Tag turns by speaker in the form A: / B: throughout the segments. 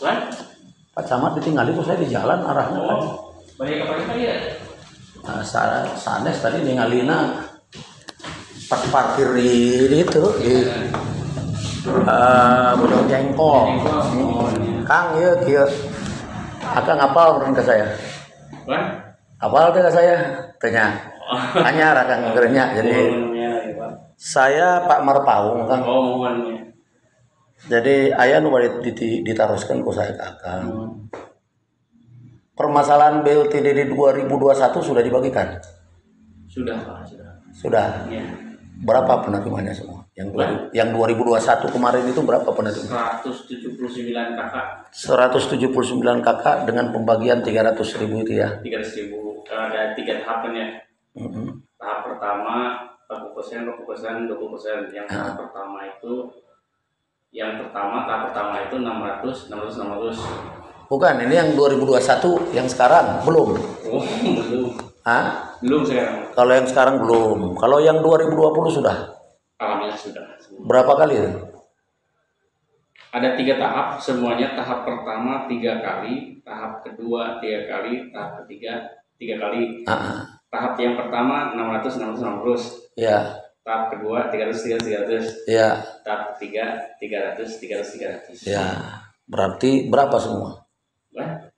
A: Kan?
B: Pak Camat ditinggalin kok saya di jalan arahnya tadi.
A: Banyak apa ya?
B: Nah, sanes tadi ningalina pas parkir di itu di Budok Jengkol. Kang ya kieu. Akang ngapal orang ke saya.
A: Kan?
B: Apal teh ke saya? Tanya. Anyar akang ngerenya jadi saya Pak Marpaung Kang.
A: Oh, mohonnya.
B: Jadi aya nu bari ditaroskeun ku saya ke akang. Permasalahan BLTD di 2021 sudah dibagikan?
A: Sudah, Pak, sudah.
B: Sudah.
A: Ya.
B: Berapa penerimanya semua? Yang 2021 kemarin itu berapa penerima?
A: 179 kakak.
B: 179 kakak dengan pembagian 300.000 itu ya.
A: 300.000. Ada 3 tahapannya. Tahap pertama 40%, 20%. Yang tahap pertama itu tahap pertama itu 600.
B: Bukan, ini yang 2021 yang sekarang belum.
A: Oh, belum.
B: Hah?
A: Belum sekarang.
B: Kalau yang sekarang belum. Kalau yang 2020 sudah.
A: Alhamdulillah sudah.
B: Berapa kali?
A: Ada 3 tahap, semuanya tahap pertama 3 kali, tahap kedua 3 kali, tahap ketiga 3 kali. Tahap yang pertama 600.
B: Ya.
A: Tahap kedua 300.
B: Ya.
A: Tahap ketiga 300.
B: Ya. Berarti berapa semua?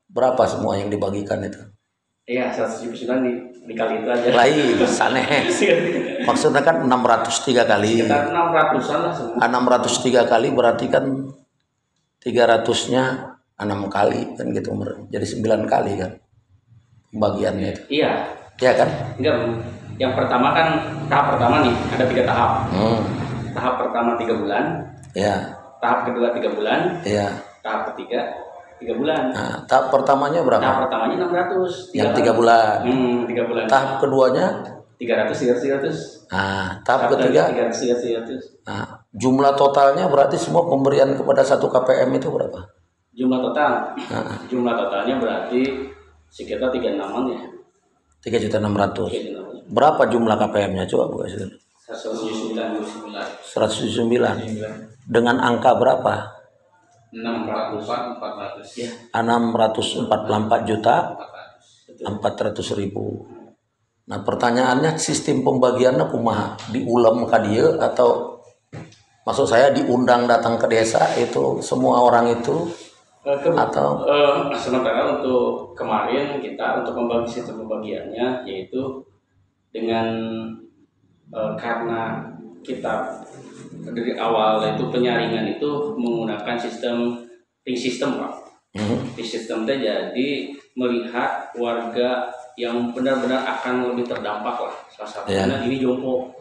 B: Berapa semua yang dibagikan itu?
A: Iya, 179 dikali itu aja.
B: Lain, sanes. Maksudnya kan 603 kali.
A: Sekitar 600-an lah semua.
B: 603 kali berarti kan 300-nya 6 kali kan gitu. Jadi 9 kali kan pembagiannya itu.
A: Iya.
B: Iya kan?
A: Enggak, yang pertama kan tahap pertama nih ada 3 tahap. Tahap pertama 3 bulan.
B: Iya.
A: Tahap kedua 3 bulan.
B: Iya.
A: Tahap ketiga 3 bulan.
B: Nah, tahap pertamanya berapa?
A: Tahap pertamanya 600.
B: Yang 3 bulan.
A: 3 bulan.
B: Tahap keduanya
A: 300.
B: Nah, tahap ketiga
A: 300.
B: Nah, jumlah totalnya berarti semua pemberian kepada 1 KPM itu berapa?
A: Jumlah total. Jumlah totalnya berarti sekitar 36-an ya.
B: 3.600.000. Berapa jumlah KPM-nya coba Bu?
A: 179.
B: 179. Dengan angka berapa?
A: 644 ya.
B: 644 juta 400.000. Nah pertanyaannya sistem pembagiannya kumaha, diulam ka dieu atau maksud saya diundang datang ke desa itu semua orang itu atau
A: sementara untuk kemarin kita untuk membagi sistem pembagiannya yaitu dengan karena kita dari awal itu penyaringan itu menggunakan ring system Pak. Ring system itu jadi melihat warga yang benar-benar akan lebih terdampak lah. Salah satunya ini Jompo.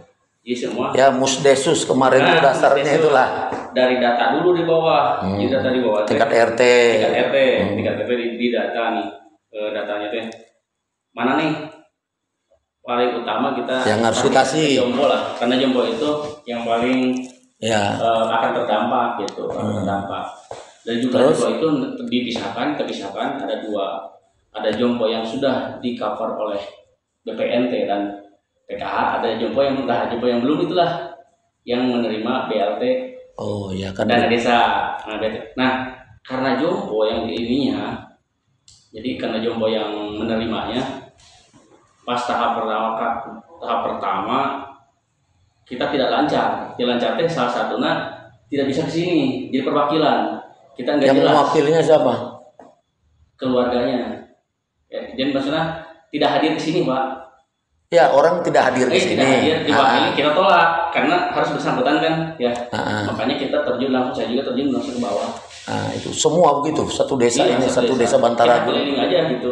A: Jadi semua
B: ya Musdesus kemarin itu dasarnya Musdesus, itulah
A: dari data dulu di bawah. Jadi data di bawah
B: tingkat RT.
A: Tingkat RT di data nih. Datanya teh mana nih paling utama kita
B: yang harus dikasih
A: Jompo lah, karena Jompo itu yang paling akan terdampak gitu, terdampak. Dan juga Jompo itu terpisahkan ada 2. Ada Jompo yang sudah di cover oleh BPNT dan PKH, ada Jompo yang belum itulah yang menerima BLT.
B: Oh ya kan.
A: Dana desa. Nah, karena Jompo yang ininya, jadi karena Jompo yang menerimanya pas tahap pertama kita tidak lancar. Salah satunya tidak bisa ke sini, jadi perwakilan kita nggak jelas. Yang
B: mewakilnya siapa?
A: Keluarganya. Ya, jadi maksudnya tidak hadir ke sini, Pak.
B: Ya, orang tidak hadir ke sini.
A: Tidak hadir, diwakili kita tolak karena harus bersangkutan kan, ya. Makanya kita terjun langsung, saya juga terjun langsung ke bawah.
B: Nah, itu semua begitu, satu desa ini, satu desa Bantara.
A: Kita keliling aja gitu.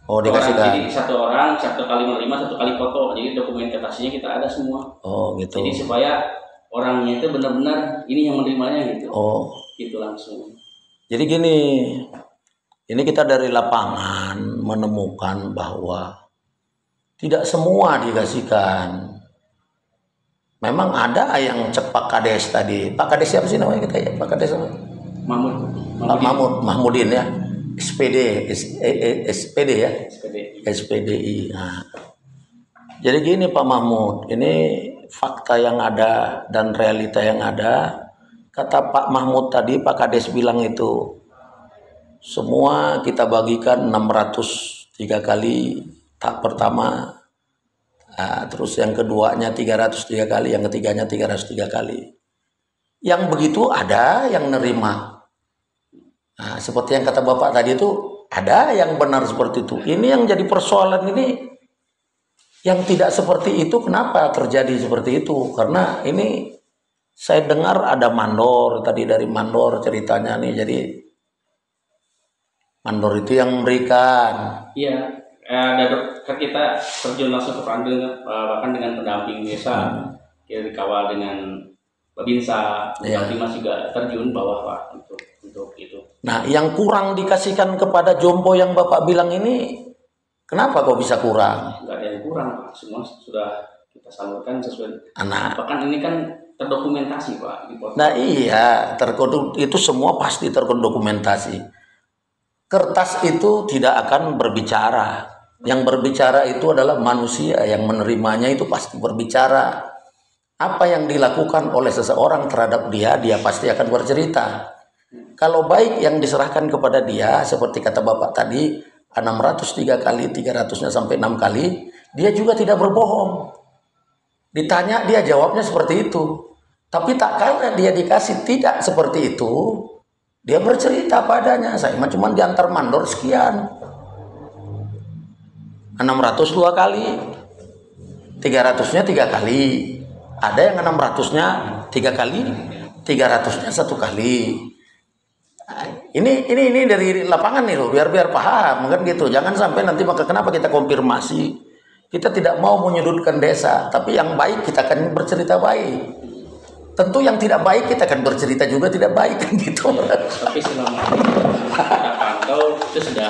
B: Oh, dikasih kan.
A: Jadi satu orang, 1 kali menerima, 1 kali foto. Jadi dokumentasinya kita ada semua.
B: Oh, gitu.
A: Jadi supaya orangnya itu benar-benar ini yang menerimanya gitu.
B: Oh.
A: Gitu langsung.
B: Jadi gini, ini kita dari lapangan menemukan bahwa tidak semua dikasihkan. Memang ada yang cek Pak Kades tadi. Pak Kades siapa sih namanya kita ya? Pak Kades apa? Mahmudin ya. SPD ya. SPDI. Nah. Jadi gini Pak Mahmud, ini fakta yang ada dan realita yang ada. Kata Pak Mahmud tadi, Pak Kades bilang itu semua kita bagikan 603 kali tahap pertama. Terus yang keduanya 303 kali, yang ketiganya 303 kali. Yang begitu ada yang nerima. Seperti yang kata Bapak tadi itu, ada yang benar seperti itu. Ini yang jadi persoalan ini, yang tidak seperti itu kenapa terjadi seperti itu? Karena ini saya dengar ada mandor, tadi dari mandor ceritanya nih, jadi mandor itu yang memberikan.
A: Iya. Kita terjun langsung ke Pandeng, bahkan dengan pendamping desa, kita dikawal dengan Babinsa, Mas juga terjun bawah Pak untuk itu.
B: Nah, yang kurang dikasihkan kepada Jompo yang Bapak bilang ini, kenapa kok bisa kurang?
A: Enggak ada yang kurang Pak, semua sudah kita salurkan sesuai. Bahkan ini kan terdokumentasi Pak.
B: Nah iya, itu semua pasti terdokumentasi. Kertas itu tidak akan berbicara. Yang berbicara itu adalah manusia, yang menerimanya itu pasti berbicara. Apa yang dilakukan oleh seseorang terhadap dia pasti akan bercerita. Kalau baik yang diserahkan kepada dia, seperti kata Bapak tadi, 603 kali, 300-nya sampai 6 kali, dia juga tidak berbohong. Ditanya, dia jawabnya seperti itu. Tapi tak kala dia dikasih tidak seperti itu, dia bercerita padanya, saya cuma diantar mandor sekian. 602 kali, 300-nya 3 kali, ada yang 600-nya 3 kali, 300-nya 1 kali. Ini dari lapangan nih loh, biar paham kan gitu. Jangan sampai nanti maka kenapa kita konfirmasi. Kita tidak mau menyudutkan desa, tapi yang baik kita akan bercerita baik. Tentu yang tidak baik kita akan bercerita juga tidak baik kan gitu.
A: Tapi selama kita pantau itu sudah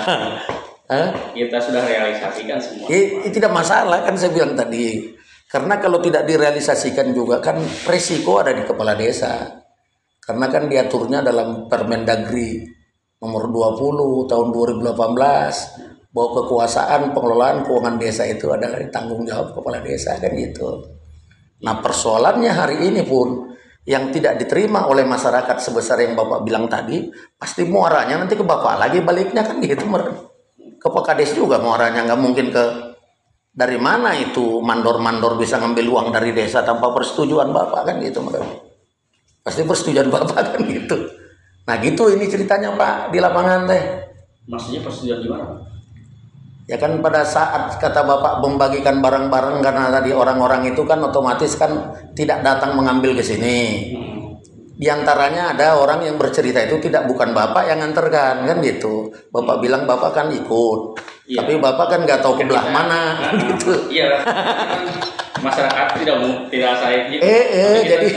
A: kita sudah realisasikan semua.
B: Tidak masalah kan saya bilang tadi. Karena kalau tidak direalisasikan juga kan resiko ada di kepala desa. Karena kan diaturnya dalam Permendagri nomor 20 tahun 2018 bahwa kekuasaan pengelolaan keuangan desa itu adalah tanggung jawab kepala desa kan gitu. Nah persoalannya hari ini pun yang tidak diterima oleh masyarakat sebesar yang Bapak bilang tadi, pasti muaranya nanti ke Bapak lagi baliknya kan gitu. Ke Pak Kades juga muaranya, nggak mungkin ke dari mana itu mandor-mandor bisa ngambil uang dari desa tanpa persetujuan Bapak kan gitu. Pasti persetujuan Bapak kan gitu. Nah gitu ini ceritanya Pak di lapangan teh.
A: Maksudnya persetujuan gimana?
B: Ya kan pada saat kata Bapak membagikan barang-barang, karena tadi orang-orang itu kan otomatis kan tidak datang mengambil ke sini. Di antaranya ada orang yang bercerita itu bukan Bapak yang nganterkan kan gitu. Bapak bilang Bapak kan ikut. Iya. Tapi Bapak kan nggak tahu ke belah mana gitu.
A: Iya. Masyarakat tidak saya gitu.
B: Jadi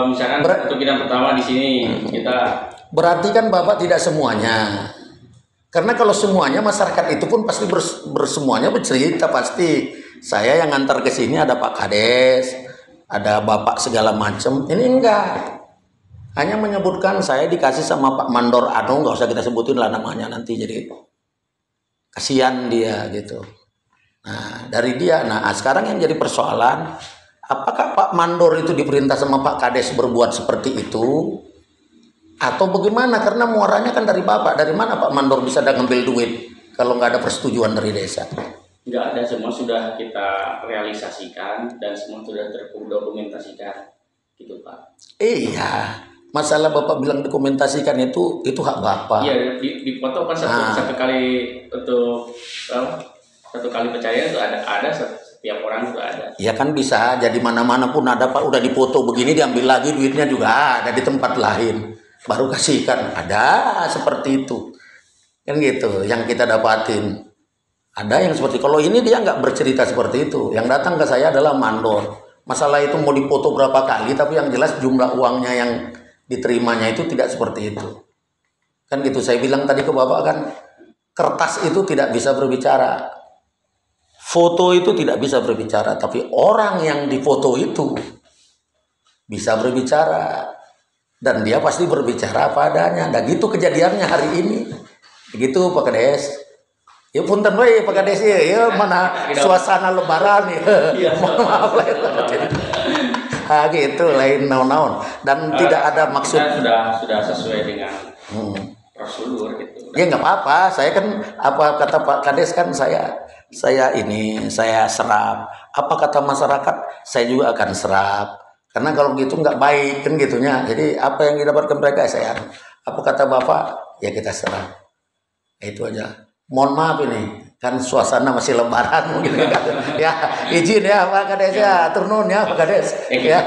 A: misalkan untuk bidang pertama di sini kita
B: berarti kan Bapak tidak semuanya. Karena kalau semuanya masyarakat itu pun pasti bersemuanya bercerita pasti. Saya yang ngantar ke sini ada Pak Kades, ada Bapak segala macam. Ini enggak. Hanya menyebutkan saya dikasih sama Pak Mandor Anu, nggak usah kita sebutin lah namanya nanti jadi kasihan dia gitu. Nah, dari dia. Nah, sekarang yang jadi persoalan, apakah Pak Mandor itu diperintah sama Pak Kades berbuat seperti itu? Atau bagaimana? Karena muaranya kan dari Bapak. Dari mana Pak Mandor bisa ngambil duit kalau nggak ada persetujuan dari desa?
A: Nggak ada, semua sudah kita realisasikan dan semua sudah terdokumentasikan gitu Pak.
B: Iya, masalah Bapak bilang dokumentasikan itu hak Bapak.
A: Iya, di foto kan satu kali untuk satu kali percaya itu ada setiap orang itu ada.
B: Ya kan bisa jadi mana-mana pun ada Pak, udah dipoto begini diambil lagi duitnya juga ada di tempat lain. Baru kasihkan, ada seperti itu kan gitu yang kita dapatin. Ada yang seperti kalau ini dia nggak bercerita seperti itu, yang datang ke saya adalah mandor. Masalah itu mau dipoto berapa kali, tapi yang jelas jumlah uangnya yang diterimanya itu tidak seperti itu kan gitu. Saya bilang tadi ke Bapak kan, kertas itu tidak bisa berbicara, foto itu tidak bisa berbicara, tapi orang yang difoto itu bisa berbicara. Dan dia pasti berbicara apa adanya. Dan gitu kejadiannya hari ini. Begitu Pak Kades. Ya punten we Pak Kades ya mana suasana lebaran ya. Mohon maaf lah gitu lain naon-naon dan tidak ada maksud.
A: Sudah sesuai dengan prosedur gitu.
B: Ya nggak apa-apa, saya kan apa kata Pak Kades kan saya serap. Apa kata masyarakat saya juga akan serap. Karena kalau gitu nggak baik kan gitunya. Jadi apa yang didapatkan mereka saya. Apa kata Bapak ya kita serap. Itu aja. Mohon maaf ini kan suasana masih lebaran mungkin kan. Ya izin ya Pak Kades ya, turun ya Pak Kades. Ya.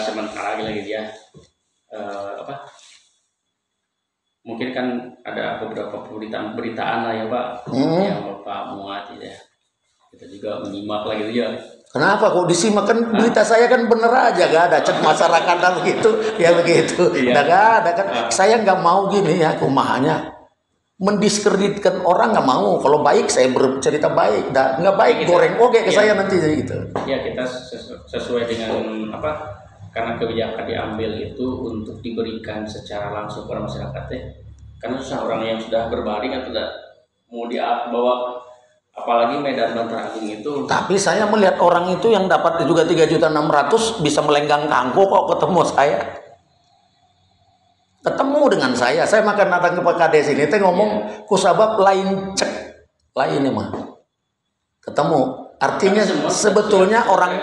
A: Sementara lagi dia mungkin kan ada beberapa beritaan lah ya Pak yang Bapak muat ya. Kita juga menyimak lagi gitu ya.
B: Kenapa kok disimak kan berita saya kan bener aja gak ada cek masyarakat begitu ya begitu. Gak ada kan. Saya nggak mau gini ya kumahanya mendiskreditkan orang nggak mau. Kalau baik saya bercerita baik, nggak baik goreng oke ke saya nanti gitu.
A: Ya kita sesuai dengan apa? Karena kebijakan diambil itu untuk diberikan secara langsung kepada masyarakat ya. Karena susah orang yang sudah berbaring atau tidak mau dibawa, apalagi Medan Bantar-Agung itu.
B: Tapi saya melihat orang itu yang dapat juga 3.600.000 bisa melenggang kangko kok ketemu saya. Ketemu dengan saya makan datang ke Pak Kades ini teh ngomong kusabab lain cek lain mah. Ketemu. Artinya sebetulnya orang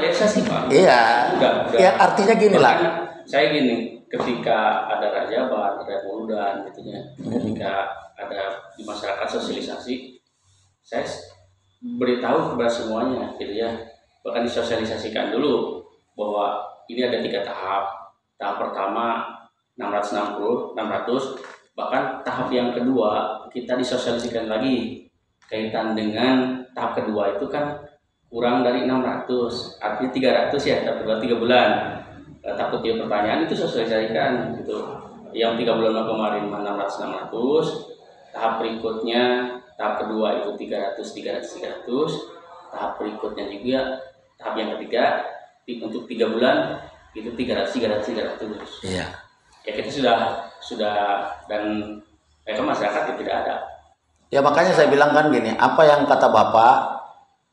B: iya ya artinya gini lah.
A: Saya gini, ketika ada Rajabar, ada Muludan gitu ya, ketika ada di masyarakat sosialisasi, saya beritahu kepada semuanya gitu ya, bahkan disosialisasikan dulu bahwa ini ada 3 tahap. Tahap pertama 600, bahkan tahap yang kedua kita disosialisasikan lagi kaitan dengan tahap kedua itu kan kurang dari 600, artinya 300 ya, tahap kedua 3 bulan. Takut dia pertanyaan itu sosialisasikan gitu. Yang 3 bulan kemarin 600, tahap berikutnya tahap kedua itu 300. Tahap berikutnya juga tahap yang ketiga untuk 3 bulan itu 300.
B: Iya.
A: Ya kita sudah dan mereka masyarakat itu tidak ada.
B: Ya makanya saya bilang kan gini, apa yang kata Bapak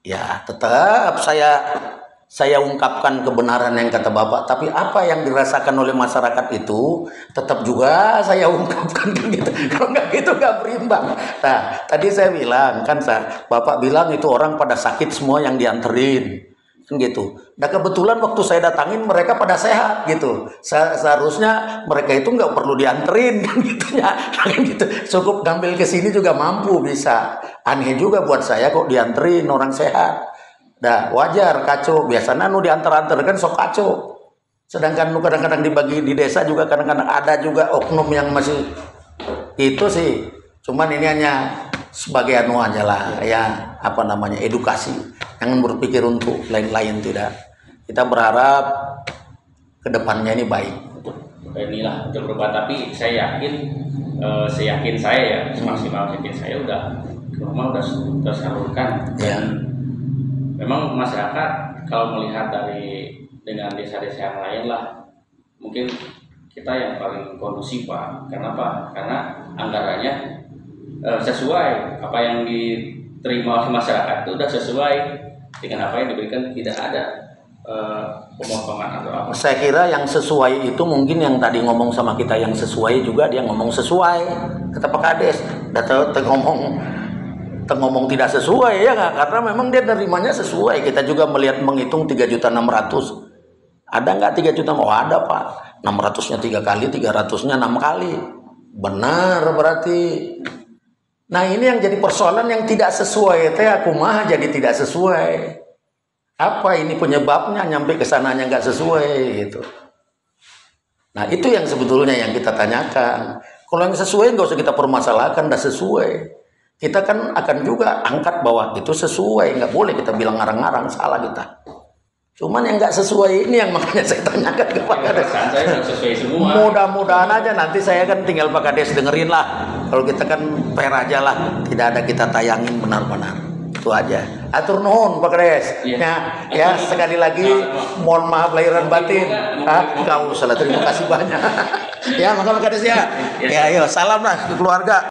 B: ya tetap saya ungkapkan kebenaran yang kata Bapak, tapi apa yang dirasakan oleh masyarakat itu tetap juga saya ungkapkan gitu. Kalau nggak gitu nggak berimbang. Nah tadi saya bilang kan Bapak bilang itu orang pada sakit semua yang dianterin kan gitu. Nah kebetulan waktu saya datangin mereka pada sehat gitu. Seharusnya mereka itu nggak perlu dianterin kan gitu ya. Kan gitu. Cukup ngambil ke sini juga mampu bisa. Aneh juga buat saya kok dianterin orang sehat. Nah wajar kacau. Biasanya nu diantar-antar kan sok kacau. Sedangkan nu kadang-kadang dibagi di desa juga kadang-kadang ada juga oknum yang masih itu sih. Cuman ini hanya sebagai anu aja lah ya apa namanya edukasi. Jangan berpikir untuk lain-lain tidak. Kita berharap kedepannya ini baik.
A: Inilah untuk berubah, tapi saya yakin saya ya semaksimal yakin saya udah rumah udah tersalurkan. Dan memang masyarakat kalau melihat dengan desa-desa yang lain lah, mungkin kita yang paling kondusif Pak. Kenapa? Karena anggarannya sesuai apa yang diterima oleh masyarakat itu udah sesuai dengan apa yang diberikan, tidak ada pemotongan atau apa.
B: Saya kira yang sesuai itu mungkin yang tadi ngomong sama kita yang sesuai juga dia ngomong sesuai kata Pak Kades. Ngomong tidak sesuai ya nggak, karena memang dia nerimanya sesuai. Kita juga menghitung 3.600.000. Ada nggak 3 juta? Oh ada Pak. 600-nya 3 kali, 300-nya 6 kali. Benar berarti. Nah ini yang jadi persoalan yang tidak sesuai. Aku mah jadi tidak sesuai. Apa ini penyebabnya nyampe ke sananya nggak sesuai gitu. Nah itu yang sebetulnya yang kita tanyakan. Kalau yang sesuai nggak usah kita permasalahkan, udah sesuai. Kita kan akan juga angkat bahwa itu sesuai, nggak boleh kita bilang ngarang-ngarang, salah kita. Cuman yang nggak sesuai ini yang makanya saya tanyakan ke Pak Kades. Mudah-mudahan aja nanti saya kan tinggal Pak Kades dengerin lah. Kalau kita kan fair aja lah, tidak ada kita tayangin benar-benar. Itu aja. Atur nuhun Pak Kades. Ya sekali lagi mohon maaf lahiran batin. Enggak usah, terima kasih banyak. Ya makasih Pak Kades ya. Ya ayo salam lah ke keluarga.